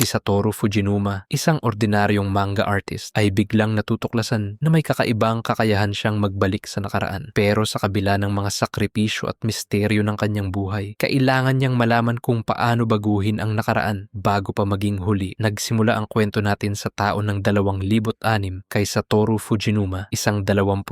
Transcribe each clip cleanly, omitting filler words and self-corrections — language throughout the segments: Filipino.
Si Satoru Fujinuma, isang ordinaryong manga artist, ay biglang natutuklasan na may kakaibang kakayahan siyang magbalik sa nakaraan. Pero sa kabila ng mga sakripisyo at misteryo ng kanyang buhay, kailangan niyang malaman kung paano baguhin ang nakaraan bago pa maging huli. Nagsimula ang kwento natin sa taon ng 2006 kay Satoru Fujinuma, isang 29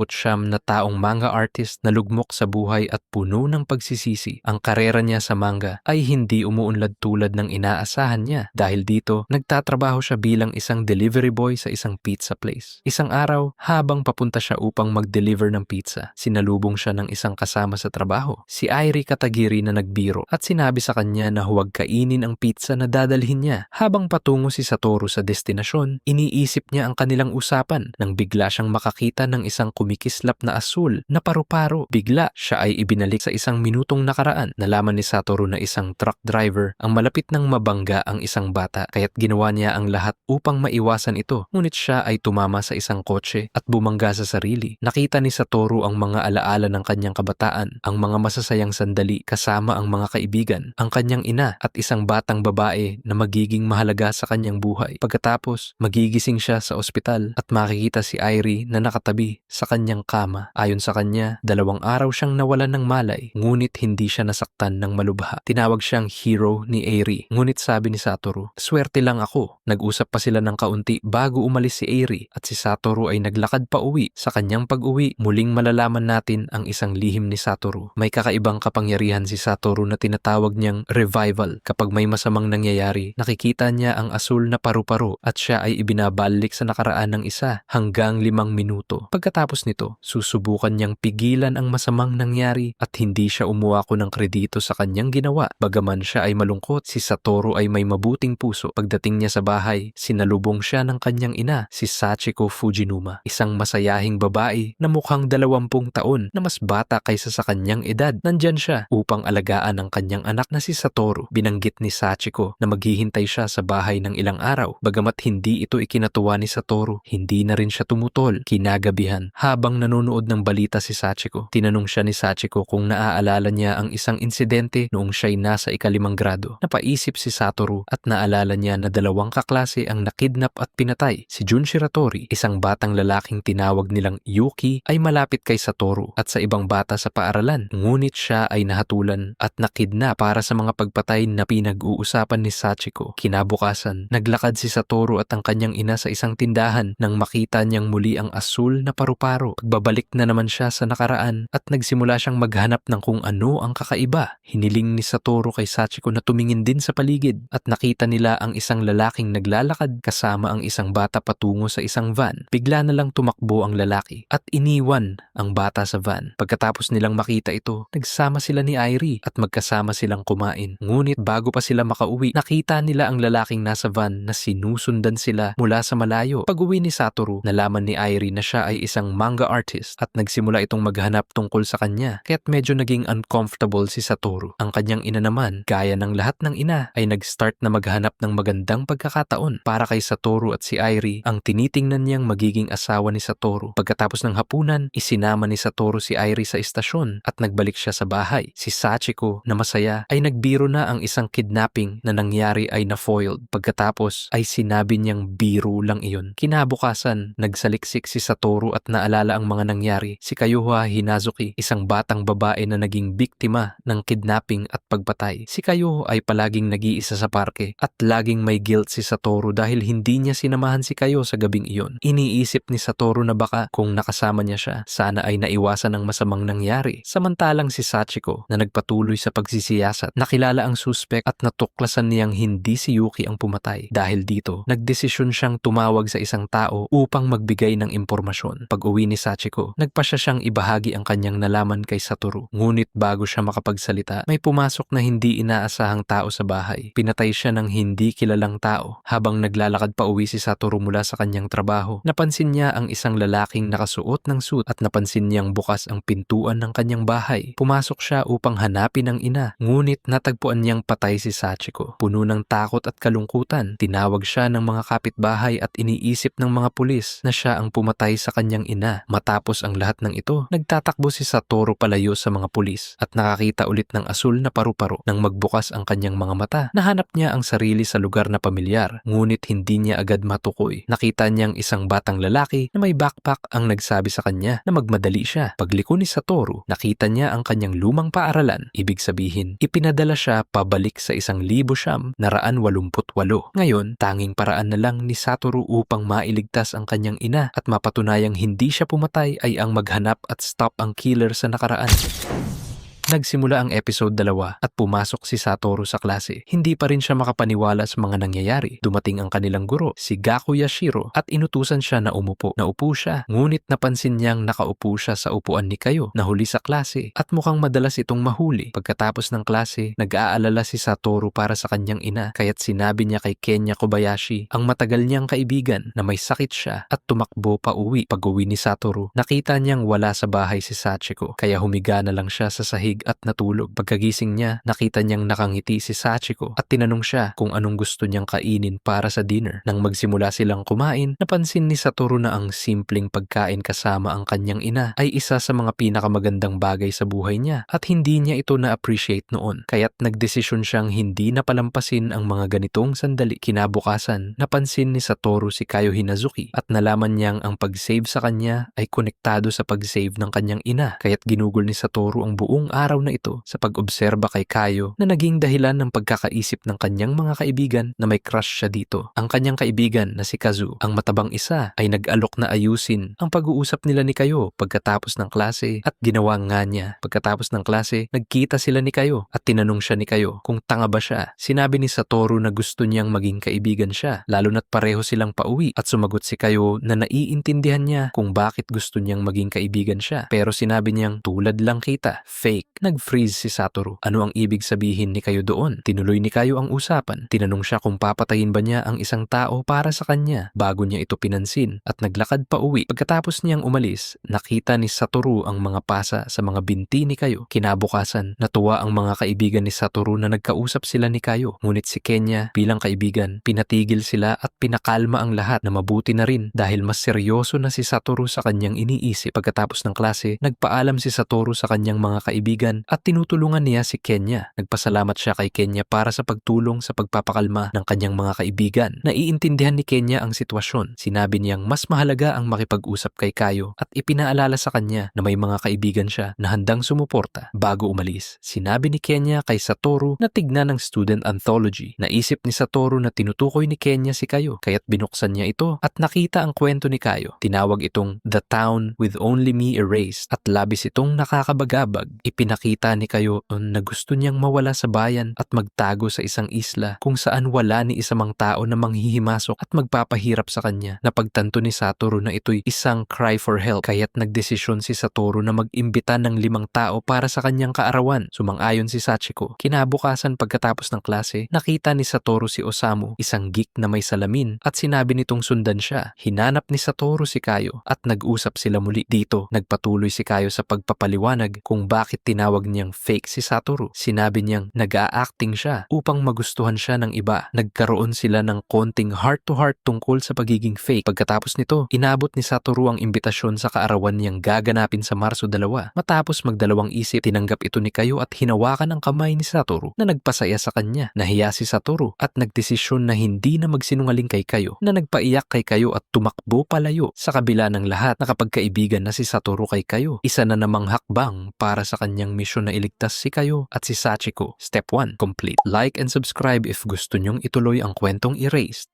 na taong manga artist na lugmok sa buhay at puno ng pagsisisi. Ang karera niya sa manga ay hindi umuunlad tulad ng inaasahan niya. Dahil dito, nagtatrabaho siya bilang isang delivery boy sa isang pizza place. Isang araw, habang papunta siya upang mag-deliver ng pizza, sinalubong siya ng isang kasama sa trabaho, si Airi Katagiri na nagbiro at sinabi sa kanya na huwag kainin ang pizza na dadalhin niya. Habang patungo si Satoru sa destinasyon, iniisip niya ang kanilang usapan nang bigla siyang makakita ng isang kumikislap na asul na paru-paro. Bigla, siya ay ibinalik sa isang minutong nakaraan. Nalaman ni Satoru na isang truck driver ang malapit ng mabangga ang isang bata, kaya't ginawa niya ang lahat upang maiwasan ito. Ngunit siya ay tumama sa isang kotse at bumangga sa sarili. Nakita ni Satoru ang mga alaala ng kanyang kabataan, ang mga masasayang sandali kasama ang mga kaibigan, ang kanyang ina at isang batang babae na magiging mahalaga sa kanyang buhay. Pagkatapos, magigising siya sa ospital at makikita si Airi na nakatabi sa kanyang kama. Ayon sa kanya, 2 araw siyang nawalan ng malay, ngunit hindi siya nasaktan ng malubha. Tinawag siyang hero ni Airi. Ngunit sabi ni Satoru, swerte lang ako. Nag-usap pa sila ng kaunti bago umalis si Airi at si Satoru ay naglakad pa uwi. Sa kanyang pag-uwi, muling malalaman natin ang isang lihim ni Satoru. May kakaibang kapangyarihan si Satoru na tinatawag niyang revival. Kapag may masamang nangyayari, nakikita niya ang asul na paru-paro at siya ay ibinabalik sa nakaraan ng 1 hanggang 5 minuto. Pagkatapos nito, susubukan niyang pigilan ang masamang nangyari at hindi siya umuwako ng kredito sa kanyang ginawa. Bagaman siya ay malungkot, si Satoru ay may mabuting puso. Pagdating niya sa bahay, sinalubong siya ng kanyang ina, si Sachiko Fujinuma, isang masayahing babae na mukhang 20 taon na mas bata kaysa sa kanyang edad. Nandyan siya upang alagaan ang kanyang anak na si Satoru. Binanggit ni Sachiko na maghihintay siya sa bahay ng ilang araw. Bagamat hindi ito ikinatuwa ni Satoru, hindi na rin siya tumutol. Kinagabihan, habang nanonood ng balita si Sachiko, tinanong siya ni Sachiko kung naaalala niya ang isang insidente noong siya'y nasa 5th grado. Napaisip si Satoru at naalala niya na 2 kaklase ang nakidnap at pinatay. Si Jun Shiratori, isang batang lalaking tinawag nilang Yuki, ay malapit kay Satoru at sa ibang bata sa paaralan. Ngunit siya ay nahatulan at nakidnap para sa mga pagpatay na pinag-uusapan ni Sachiko. Kinabukasan, naglakad si Satoru at ang kanyang ina sa isang tindahan nang makita niyang muli ang asul na paru-paro. Pagbabalik na naman siya sa nakaraan at nagsimula siyang maghanap ng kung ano ang kakaiba. Hiniling ni Satoru kay Sachiko na tumingin din sa paligid at nakita nila ang isang lalaking naglalakad kasama ang isang bata patungo sa isang van. Bigla na lang tumakbo ang lalaki at iniwan ang bata sa van. Pagkatapos nilang makita ito, nagsama sila ni Airi at magkasama silang kumain. Ngunit bago pa sila makauwi, nakita nila ang lalaking nasa van na sinusundan sila mula sa malayo. Pag-uwi ni Satoru, nalaman ni Airi na siya ay isang manga artist at nagsimula itong maghanap tungkol sa kanya, kaya't medyo naging uncomfortable si Satoru. Ang kanyang ina naman, gaya ng lahat ng ina, ay nag-start na maghanap ng magandang pagkakataon para kay Satoru at si Airi, ang tinitingnan niyang magiging asawa ni Satoru. Pagkatapos ng hapunan, isinama ni Satoru si Airi sa istasyon at nagbalik siya sa bahay. Si Sachiko, na masaya, ay nagbiro na ang isang kidnapping na nangyari ay na-foiled. Pagkatapos ay sinabi niyang biro lang iyon. Kinabukasan, nagsaliksik si Satoru at naalala ang mga nangyari. Si Kayuha Hinazuki, isang batang babae na naging biktima ng kidnapping at pagpatay. Si Kayuha ay palaging nag-iisa sa parke at laging may guilt si Satoru dahil hindi niya sinamahan si Kayo sa gabing iyon. Iniisip ni Satoru na baka kung nakasama niya siya, sana ay naiwasan ang masamang nangyari. Samantalang si Sachiko, na nagpatuloy sa pagsisiyasat, nakilala ang suspect at natuklasan niyang hindi si Yuki ang pumatay. Dahil dito, nagdesisyon siyang tumawag sa isang tao upang magbigay ng impormasyon. Pag-uwi ni Sachiko, nagpasya siyang ibahagi ang kanyang nalaman kay Satoru. Ngunit bago siya makapagsalita, may pumasok na hindi inaasahang tao sa bahay. Pinatay siya ng hindi kilalang tao. Habang naglalakad pa uwi si Satoru mula sa kanyang trabaho, napansin niya ang isang lalaking nakasuot ng suit at napansin niyang bukas ang pintuan ng kanyang bahay. Pumasok siya upang hanapin ang ina, ngunit natagpuan niyang patay si Sachiko. Puno ng takot at kalungkutan, tinawag siya ng mga kapitbahay at iniisip ng mga pulis na siya ang pumatay sa kanyang ina. Matapos ang lahat ng ito, nagtatakbo si Satoru palayo sa mga pulis at nakakita ulit ng asul na paru-paro. Nang magbukas ang kanyang mga mata, nahanap niya ang sarili sa lugar na pamilyar, ngunit hindi niya agad matukoy. Nakita niyang isang batang lalaki na may backpack ang nagsabi sa kanya na magmadali siya. Pagliko ni Satoru, nakita niya ang kanyang lumang paaralan. Ibig sabihin, ipinadala siya pabalik sa 1988. Ngayon, tanging paraan na lang ni Satoru upang mailigtas ang kanyang ina at mapatunayang hindi siya pumatay ay ang maghanap at stop ang killer sa nakaraan. Nagsimula ang episode 2 at pumasok si Satoru sa klase. Hindi pa rin siya makapaniwala sa mga nangyayari. Dumating ang kanilang guro, si Gaku Yashiro, at inutusan siya na umupo. Naupo siya, ngunit napansin niyang nakaupo siya sa upuan ni Kayo na huli sa klase at mukhang madalas itong mahuli. Pagkatapos ng klase, nag-aalala si Satoru para sa kanyang ina, kaya't sinabi niya kay Kenya Kobayashi, ang matagal niyang kaibigan, na may sakit siya at tumakbo pa uwi. Pag-uwi ni Satoru, nakita niyang wala sa bahay si Sachiko, kaya humiga na lang siya sa sahig at natulog. Pagkagising niya, nakita niyang nakangiti si Sachiko at tinanong siya kung anong gusto niyang kainin para sa dinner. Nang magsimula silang kumain, napansin ni Satoru na ang simpleng pagkain kasama ang kanyang ina ay isa sa mga pinakamagandang bagay sa buhay niya at hindi niya ito na-appreciate noon. Kaya't nagdesisyon siyang hindi napalampasin ang mga ganitong sandali. Kinabukasan, napansin ni Satoru si Kayo Hinazuki at nalaman niyang ang pag-save sa kanya ay konektado sa pag-save ng kanyang ina. Kaya't ginugol ni Satoru ang buong araw na ito sa pag-obserba kay Kayo na naging dahilan ng pagkakaisip ng kanyang mga kaibigan na may crush siya dito. Ang kanyang kaibigan na si Kazu, ang matabang isa, ay nag-alok na ayusin ang pag-uusap nila ni Kayo pagkatapos ng klase at ginawa nga niya. Pagkatapos ng klase, nagkita sila ni Kayo at tinanong siya ni Kayo kung tanga ba siya. Sinabi ni Satoru na gusto niyang maging kaibigan siya, lalo na't pareho silang pauwi, at sumagot si Kayo na naiintindihan niya kung bakit gusto niyang maging kaibigan siya. Pero sinabi niyang tulad lang kita, fake. Nag-freeze si Satoru. Ano ang ibig sabihin ni Kayo doon? Tinuloy ni Kayo ang usapan. Tinanong siya kung papatayin ba niya ang isang tao para sa kanya bago niya ito pinansin at naglakad pa uwi. Pagkatapos niyang umalis, nakita ni Satoru ang mga pasa sa mga binti ni Kayo. Kinabukasan, natuwa ang mga kaibigan ni Satoru na nagkausap sila ni Kayo. Ngunit si Kenya, bilang kaibigan, pinatigil sila at pinakalma ang lahat na mabuti na rin dahil mas seryoso na si Satoru sa kanyang iniisip. Pagkatapos ng klase, nagpaalam si Satoru sa kanyang mga kaibigan at tinutulungan niya si Kenya. Nagpasalamat siya kay Kenya para sa pagtulong sa pagpapakalma ng kanyang mga kaibigan. Naiintindihan ni Kenya ang sitwasyon. Sinabi niyang mas mahalaga ang makipag-usap kay Kayo at ipinaalala sa kanya na may mga kaibigan siya na handang sumuporta. Bago umalis, sinabi ni Kenya kay Satoru na tignan ang student anthology. Naisip ni Satoru na tinutukoy ni Kenya si Kayo, kaya't binuksan niya ito at nakita ang kwento ni Kayo. Tinawag itong The Town with Only Me Erased at labis itong nakakabagabag. Ipinakita ni Kayo na gusto niyang mawala sa bayan at magtago sa isang isla kung saan wala ni isa mang tao na manghihimasok at magpapahirap sa kanya. Napagtanto ni Satoru na ito'y isang cry for help, kaya't nagdesisyon si Satoru na mag-imbita ng 5 tao para sa kanyang kaarawan. Sumang-ayon si Sachiko. Kinabukasan pagkatapos ng klase, nakita ni Satoru si Osamu, isang geek na may salamin, at sinabi nitong sundan siya. Hinanap ni Satoru si Kayo at nag-usap sila muli. Dito, nagpatuloy si Kayo sa pagpapaliwanag kung bakit tinawag niyang fake si Satoru. Sinabi niyang nag-a-acting siya upang magustuhan siya ng iba. Nagkaroon sila ng konting heart-to-heart tungkol sa pagiging fake. Pagkatapos nito, inabot ni Satoru ang imbitasyon sa kaarawan niyang gaganapin sa Marso 2. Matapos magdalawang isip, tinanggap ito ni Kayo at hinawakan ang kamay ni Satoru na nagpasaya sa kanya. Nahiya si Satoru at nagdesisyon na hindi na magsinungaling kay Kayo, na nagpaiyak kay Kayo at tumakbo palayo. Sa kabila ng lahat, nakapagkaibigan na si Satoru kay Kayo. Isa na namang hakbang para sa kanyang misyon na iligtas si Kayo at si Sachiko. Step 1, complete. Like and subscribe if gusto nyong ituloy ang kwentong Erased.